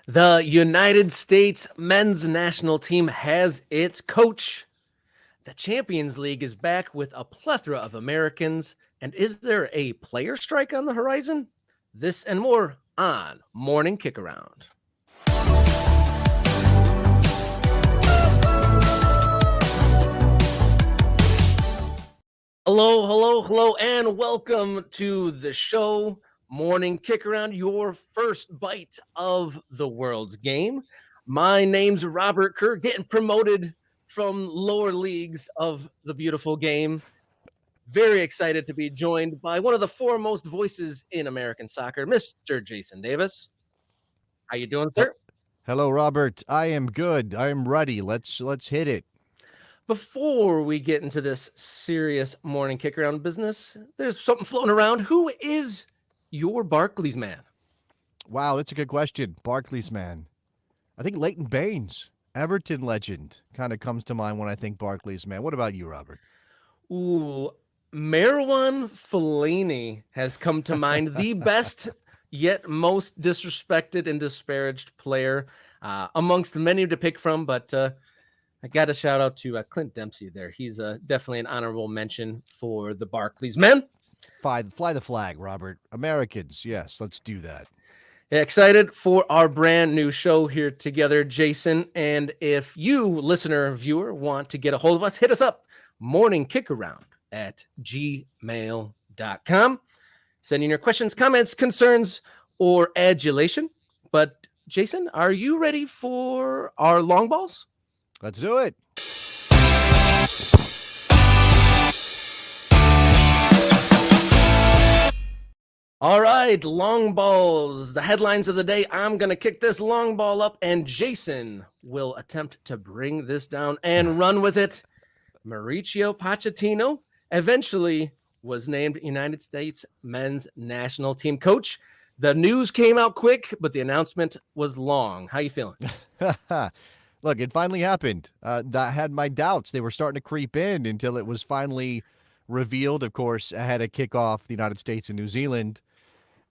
The United States men's national team has its coach. The Champions League is back with a plethora of Americans. And is there a player strike on the horizon? This and more on Morning Kickaround. Hello, and welcome to the show, Morning Kickaround, your first bite of the world's game. My name's Robert Kerr, getting promoted from lower leagues of the beautiful game. Very excited to be joined by one of the foremost voices in American soccer, Mr. Jason Davis. How you doing, sir? Hello, Robert. I am good. I am ready. Let's hit it. Before we get into this serious morning kick around business, there's something floating around. Who is your Barclays man? Wow, that's a good question. Barclays man. I think Leighton Baines, Everton legend, kind of comes to mind when I think Barclays man. What about you, Robert? Ooh, Marwan Fellaini has come to mind, the best yet most disrespected and disparaged player amongst the many to pick from. But I got to shout out to Clint Dempsey there. He's definitely an honorable mention for the Barclays men. Fly the flag, Robert. Americans, yes, let's do that. Excited for our brand new show here together, Jason. And if you, listener, viewer, want to get a hold of us, hit us up, morningkickaround@gmail.com. Send in your questions, comments, concerns, or adulation. But Jason, are you ready for our long balls? Let's do it. All right, long balls. The headlines of the day. I'm going to kick this long ball up, and Jason will attempt to bring this down and run with it. Mauricio Pochettino eventually was named United States men's national team coach. The news came out quick, but the announcement was long. How you feeling? Look, it finally happened. I had my doubts. They were starting to creep in until it was finally revealed, of course, ahead of kickoff the United States and New Zealand.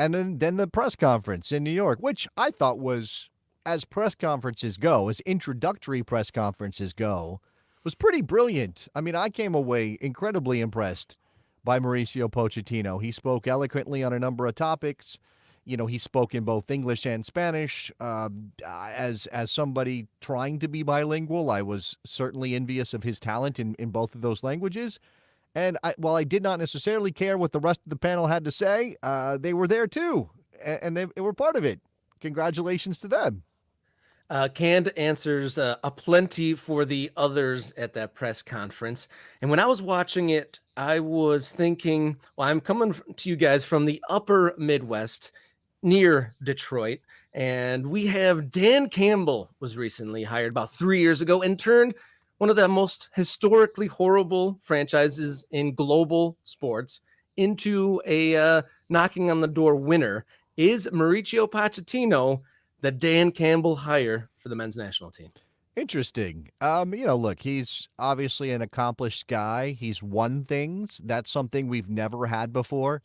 And then the press conference in New York, which I thought was, as press conferences go, as introductory press conferences go, was pretty brilliant. I mean, I came away incredibly impressed by Mauricio Pochettino. He spoke eloquently on a number of topics. You know, he spoke in both English and Spanish. As somebody trying to be bilingual, I was certainly envious of his talent in both of those languages. And while I did not necessarily care what the rest of the panel had to say, they were there too, and they were part of it. Congratulations to them. Canned answers aplenty for the others at that press conference. And when I was watching it, I was thinking, well, I'm coming to you guys from the upper Midwest near Detroit. And we have Dan Campbell was recently hired about 3 years ago and turned one of the most historically horrible franchises in global sports into a knocking on the door winner. Is Mauricio Pochettino the Dan Campbell hire for the men's national team? Interesting. Look, he's obviously an accomplished guy. He's won things. That's something we've never had before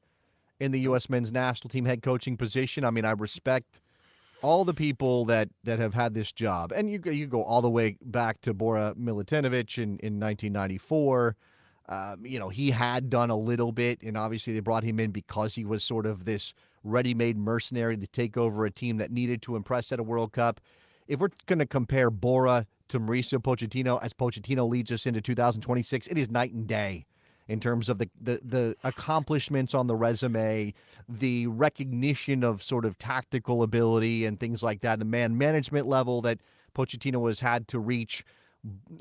in the U.S. men's national team head coaching position. I mean, I respect all the people that have had this job, and you go all the way back to Bora Milutinovic in 1994. He had done a little bit, and obviously they brought him in because he was sort of this ready-made mercenary to take over a team that needed to impress at a World Cup. If we're going to compare Bora to Mauricio Pochettino as Pochettino leads us into 2026, it is night and day in terms of the accomplishments on the resume, the recognition of sort of tactical ability and things like that, the man management level that Pochettino has had to reach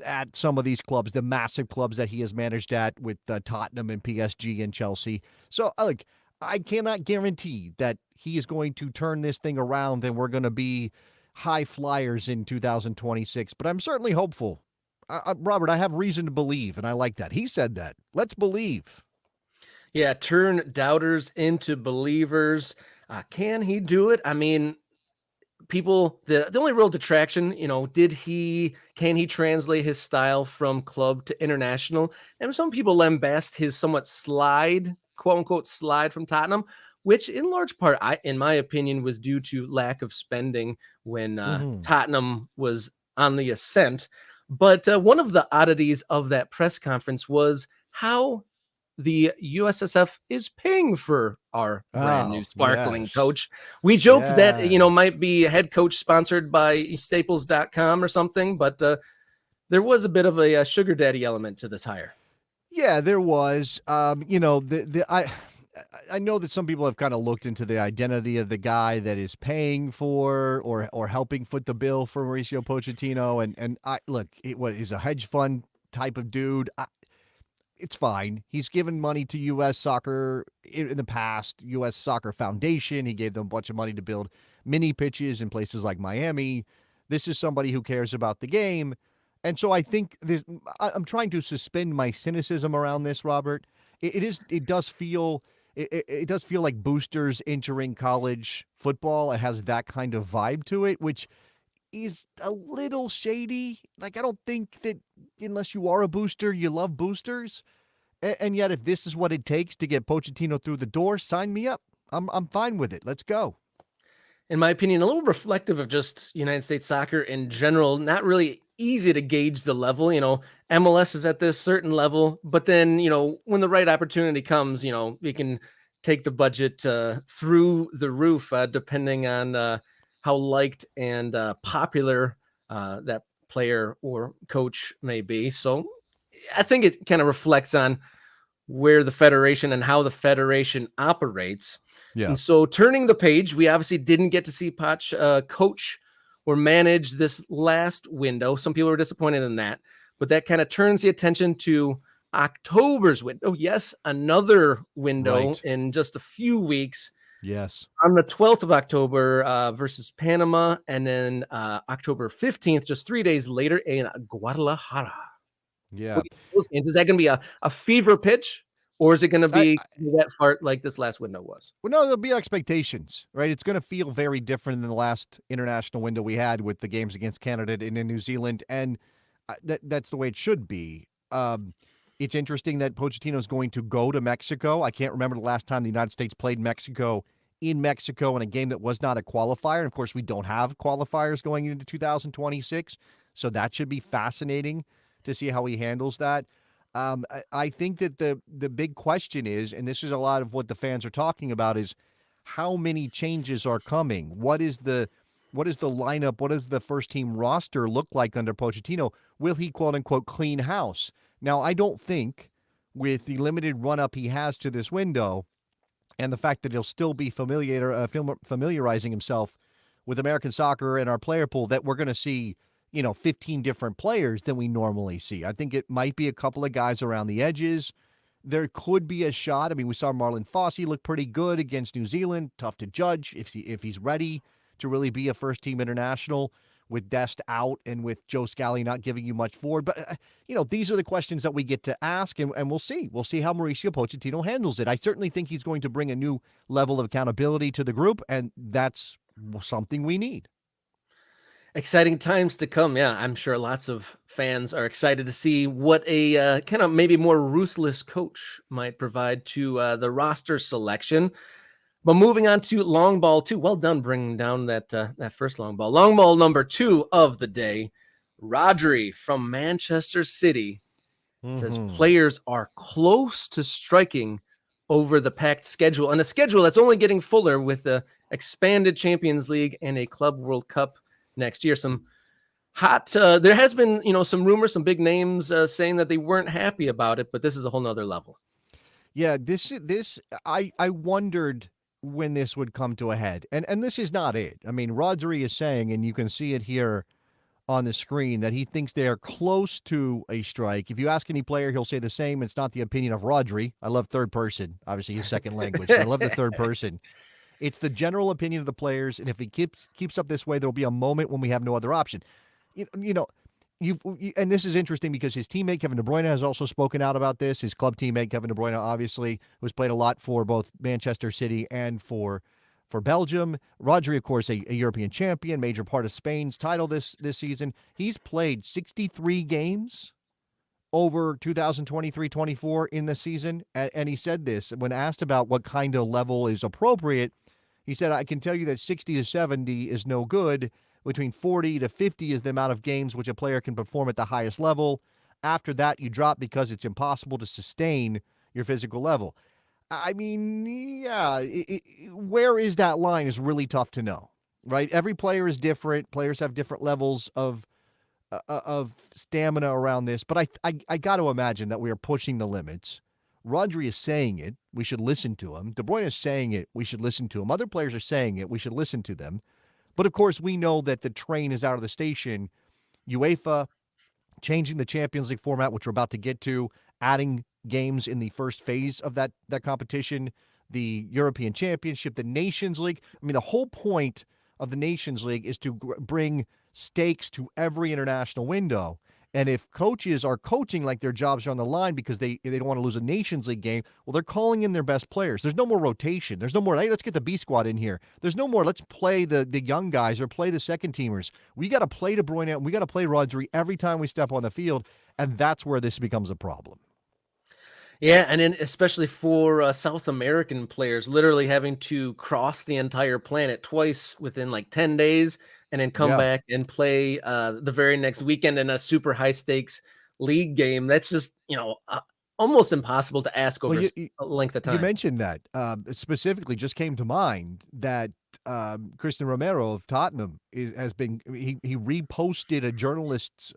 at some of these clubs, the massive clubs that he has managed at with Tottenham and PSG and Chelsea. So, look, I cannot guarantee that he is going to turn this thing around and we're going to be high flyers in 2026, but I'm certainly hopeful. Robert, I have reason to believe, and I like that. He said that. Let's believe. Yeah, turn doubters into believers. Can he do it? I mean, people, the only real detraction, can he translate his style from club to international? And some people lambast his somewhat slide, quote unquote, slide from Tottenham. which in large part, in my opinion, was due to lack of spending when Hmm. Tottenham was on the ascent. But one of the oddities of that press conference was how the USSF is paying for our brand new Oh, sparkling yes. coach. We joked that, Yes. might be a head coach sponsored by staples.com or something, but there was a bit of a, sugar daddy element to this hire. Yeah, there was. I know that some people have kind of looked into the identity of the guy that is paying for or helping foot the bill for Mauricio Pochettino, and I look, what is a hedge fund type of dude. It's fine. He's given money to U.S. soccer in the past, U.S. Soccer Foundation. He gave them a bunch of money to build mini pitches in places like Miami. This is somebody who cares about the game. And so I think this, I'm trying to suspend my cynicism around this, Robert. It does feel, it does feel like boosters entering college football. It has that kind of vibe to it, which is a little shady. Like, I don't think that unless you are a booster, you love boosters. And yet, if this is what it takes to get Pochettino through the door, sign me up. I'm fine with it. Let's go. In my opinion, a little reflective of just United States soccer in general. Not really easy to gauge the level. MLS is at this certain level, but then, when the right opportunity comes, we can take the budget through the roof, depending on how liked and popular that player or coach may be. So I think it kind of reflects on where the federation and how the federation operates. Yeah. And so, turning the page, we obviously didn't get to see Poch coach or manage this last window. Some people were disappointed in that, but that kind of turns the attention to October's window. Yes, another window Right. in just a few weeks Yes. on the 12th of October versus Panama, and then October 15th, just 3 days later, in Guadalajara. Yeah. What do you think of those games? Is that going to be a fever pitch, or is it going to I, be that fart like this last window was? Well, no, there'll be expectations, right? It's going to feel very different than the last international window we had with the games against Canada and in New Zealand, and that's the way it should be. It's interesting that Pochettino is going to go to Mexico. I can't remember the last time the United States played Mexico in Mexico in a game that was not a qualifier. And of course, we don't have qualifiers going into 2026, so that should be fascinating to see how he handles that. I think that the big question is, and this is a lot of what the fans are talking about, is how many changes are coming. What is the lineup? What does the first team roster look like under Pochettino? Will he quote unquote clean house? Now, I don't think with the limited run up he has to this window and the fact that he'll still be familiarizing himself with American soccer and our player pool that we're going to see, 15 different players than we normally see. I think it might be a couple of guys around the edges. There could be a shot. I mean, we saw Marlon Fossey look pretty good against New Zealand. Tough to judge if he's ready to really be a first team international with Dest out and with Joe Scally not giving you much forward. But, these are the questions that we get to ask, and we'll see. We'll see how Mauricio Pochettino handles it. I certainly think he's going to bring a new level of accountability to the group, and that's something we need. Exciting times to come. Yeah, I'm sure lots of fans are excited to see what a kind of maybe more ruthless coach might provide to the roster selection. But moving on to long ball two. Well done bringing down that first long ball. Long ball number two of the day. Rodri from Manchester City says Mm-hmm. players are close to striking over the packed schedule, and a schedule that's only getting fuller with the expanded Champions League and a Club World Cup next year. Some hot there has been some rumors, some big names saying that they weren't happy about it, but this is a whole nother level. Yeah, I wondered when this would come to a head, and this is not it. I mean, Rodri is saying, and you can see it here on the screen, that he thinks they are close to a strike. If you ask any player, he'll say the same. It's not the opinion of Rodri. I love third person, obviously his second language, but I love the third person. It's the general opinion of the players, and if he keeps up this way, there'll be a moment when we have no other option. You know, and this is interesting because his teammate Kevin De Bruyne has also spoken out about this. His club teammate Kevin De Bruyne, obviously, who's played a lot for both Manchester City and for Belgium. Rodri, of course, a European champion, major part of Spain's title this season. He's played 63 games over 2023-24 in the season. And he said this when asked about what kind of level is appropriate. He said, I can tell you that 60 to 70 is no good. Between 40 to 50 is the amount of games which a player can perform at the highest level. After that, you drop because it's impossible to sustain your physical level. I mean, yeah, where is that line is really tough to know, right? Every player is different. Players have different levels of stamina around this, but I got to imagine that we are pushing the limits. Rodri is saying it. We should listen to him. De Bruyne is saying it. We should listen to him. Other players are saying it. We should listen to them. But of course, we know that the train is out of the station. UEFA changing the Champions League format, which we're about to get to, adding games in the first phase of that competition, the European Championship, the Nations League. I mean, the whole point of the Nations League is to bring stakes to every international window. And if coaches are coaching like their jobs are on the line because they don't want to lose a Nations League game, well, they're calling in their best players. There's no more rotation. There's no more, hey, let's get the B squad in here. There's no more, let's play the young guys or play the second teamers. We got to play De Bruyne and we got to play Rodri every time we step on the field. And that's where this becomes a problem. Yeah, and then especially for South American players, literally having to cross the entire planet twice within like 10 days and then come Yeah. back and play the very next weekend in a super high stakes league game. That's just, almost impossible to ask Well, over a length of you time. mentioned that specifically just came to mind that Christian Romero of Tottenham he reposted a journalist's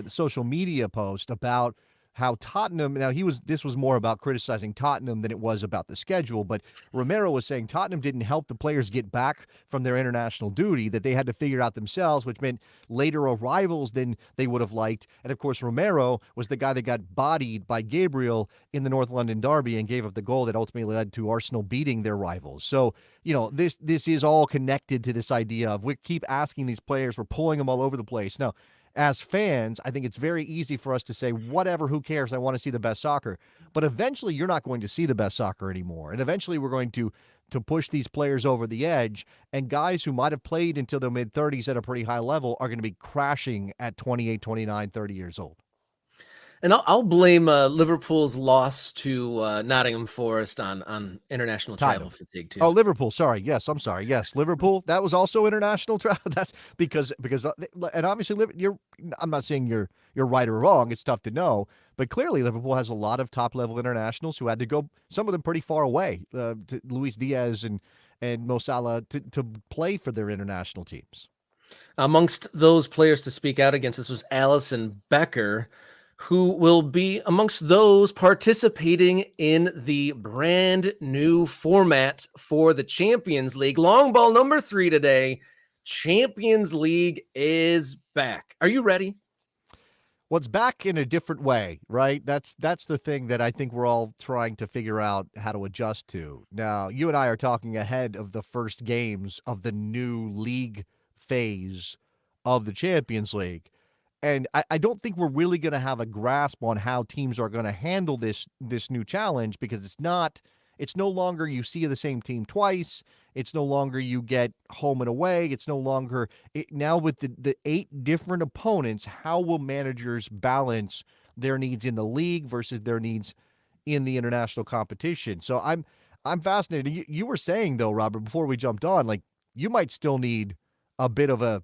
social media post about how Tottenham now this was more about criticizing Tottenham than it was about the schedule, but Romero was saying Tottenham didn't help the players get back from their international duty, that they had to figure out themselves, which meant later arrivals than they would have liked. And of course, Romero was the guy that got bodied by Gabriel in the North London derby and gave up the goal that ultimately led to Arsenal beating their rivals. So, this is all connected to this idea of we keep asking these players, we're pulling them all over the place. Now, as fans, I think it's very easy for us to say, whatever, who cares? I want to see the best soccer. But eventually, you're not going to see the best soccer anymore. And eventually, we're going to push these players over the edge. And guys who might have played until their mid-30s at a pretty high level are going to be crashing at 28, 29, 30 years old. And I'll blame Liverpool's loss to Nottingham Forest on international travel Tottenham. fatigue too. Oh, Liverpool. Sorry. Yes, I'm sorry. Yes, Liverpool. That was also international travel. That's because and obviously I'm not saying you're right or wrong. It's tough to know, but clearly Liverpool has a lot of top level internationals who had to go. Some of them pretty far away. To Luis Diaz and Mo Salah to play for their international teams. Amongst those players to speak out against this was Allison Becker, who will be amongst those participating in the brand new format for the Champions League. Long ball number 3 today. Champions League is back. Are you ready? Well, it's back in a different way, right? That's the thing that I think we're all trying to figure out how to adjust to. Now, you and I are talking ahead of the first games of the new league phase of the Champions League. And I don't think we're really going to have a grasp on how teams are going to handle this new challenge, because it's no longer you see the same team twice. It's no longer you get home and away. It's no longer now with the 8 different opponents. How will managers balance their needs in the league versus their needs in the international competition? So I'm fascinated. You were saying though, Robert, before we jumped on, like you might still need a bit of a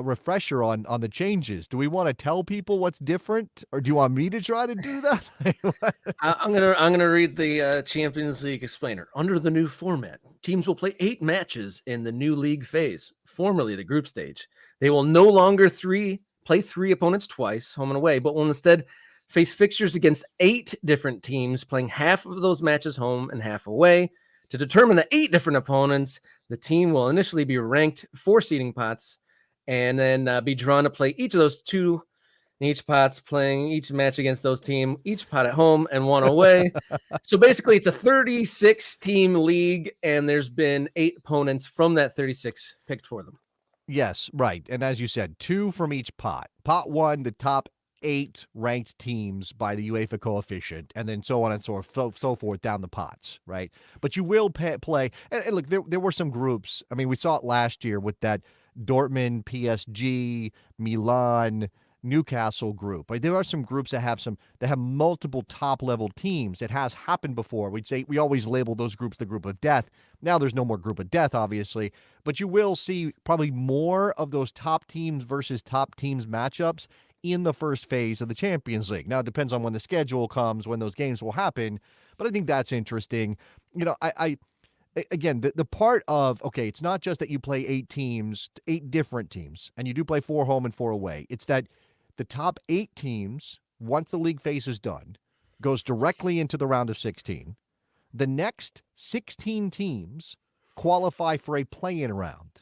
refresher on the changes. Do we want to tell people what's different, or do you want me to try to do that? I'm gonna read the Champions League explainer. Under the new format, teams will play 8 matches in the new league phase, formerly the group stage. They will no longer play 3 opponents twice, home and away, but will instead face fixtures against 8 different teams, playing half of those matches home and half away. To determine the 8 different opponents, the team will initially be ranked 4 seeding pots, and then be drawn to play each of those 2 in each pot's playing each match against those team, each pot at home and 1 away. So basically it's a 36 team league, and there's been 8 opponents from that 36 picked for them. Yes, right. And as you said, 2 from each pot. Pot 1, the top 8 ranked teams by the UEFA coefficient, and then so on and so forth down the pots, right? But you will play. And look, there were some groups. I mean, we saw it last year with that Dortmund, PSG, Milan, Newcastle group. Like, there are some groups that have multiple top level teams. It has happened before. We always label those groups the group of death. Now there's no more group of death, obviously, but you will see probably more of those top teams versus top teams matchups in the first phase of the Champions League. Now it depends on when the schedule comes, when those games will happen, but I think that's interesting. I again, the part of, okay, it's not just that you play 8 teams, 8 different teams, and you do play 4 home and 4 away. It's that the top 8 teams, once the league phase is done, goes directly into the round of 16. The next 16 teams qualify for a play-in round,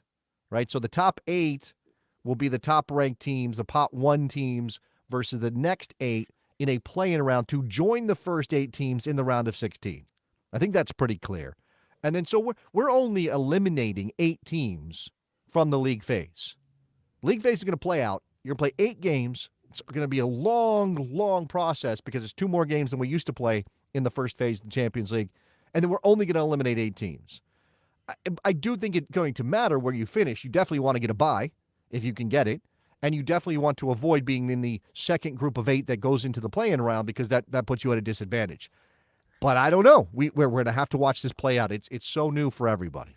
right? So the top 8 will be the top-ranked teams, the pot 1 teams, versus the next 8 in a play-in round to join the first 8 teams in the round of 16. I think that's pretty clear. And then so we're only eliminating 8 teams from the league phase. League phase is going to play out. You're going to play 8 games. It's going to be a long, long process because it's 2 more games than we used to play in the first phase of the Champions League. And then we're only going to eliminate 8 teams. I do think it's going to matter where you finish. You definitely want to get a bye if you can get it. And you definitely want to avoid being in the second group of 8 that goes into the play-in round because that puts you at a disadvantage. But I don't know. We're going to have to watch this play out. It's so new for everybody.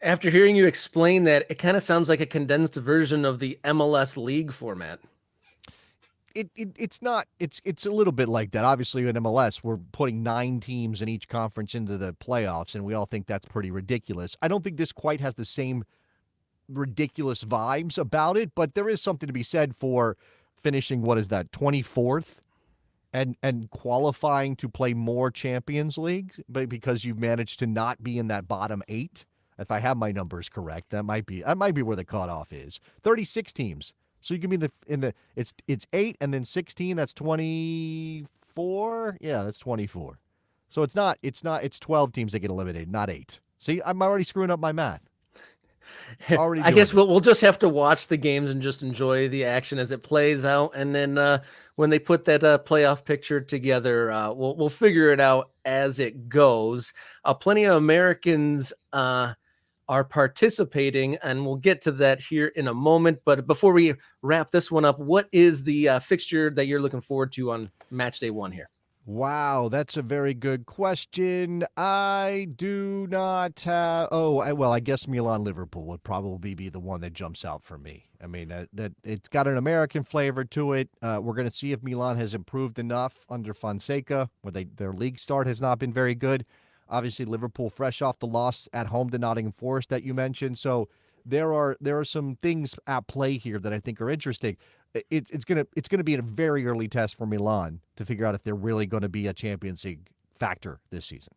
After hearing you explain that, it kind of sounds like a condensed version of the MLS league format. It's not. It's a little bit like that. Obviously, in MLS, we're putting 9 teams in each conference into the playoffs, and we all think that's pretty ridiculous. I don't think this quite has the same ridiculous vibes about it, but there is something to be said for finishing, what is that, 24th? And qualifying to play more Champions Leagues, but because you've managed to not be in that bottom 8, if I have my numbers correct, that might be where the cutoff is. 36 teams, so you can be it's 8 and then 16. That's 24. Yeah, that's 24. So it's 12 teams that get eliminated, not 8. See, I'm already screwing up my math. I guess we'll just have to watch the games and just enjoy the action as it plays out, and then when they put that playoff picture together, we'll figure it out as it goes. Plenty of Americans are participating, and we'll get to that here in a moment. But before we wrap this one up, what is the fixture that you're looking forward to on match day 1 here? Wow, that's a very good question. I do not have. I guess Milan Liverpool would probably be the one that jumps out for me. I mean, that it's got an American flavor to it. We're going to see if Milan has improved enough under Fonseca, where their league start has not been very good. Obviously, Liverpool fresh off the loss at home to Nottingham Forest that you mentioned. So there are some things at play here that I think are interesting. It's gonna be a very early test for Milan to figure out if they're really going to be a Champions League factor this season.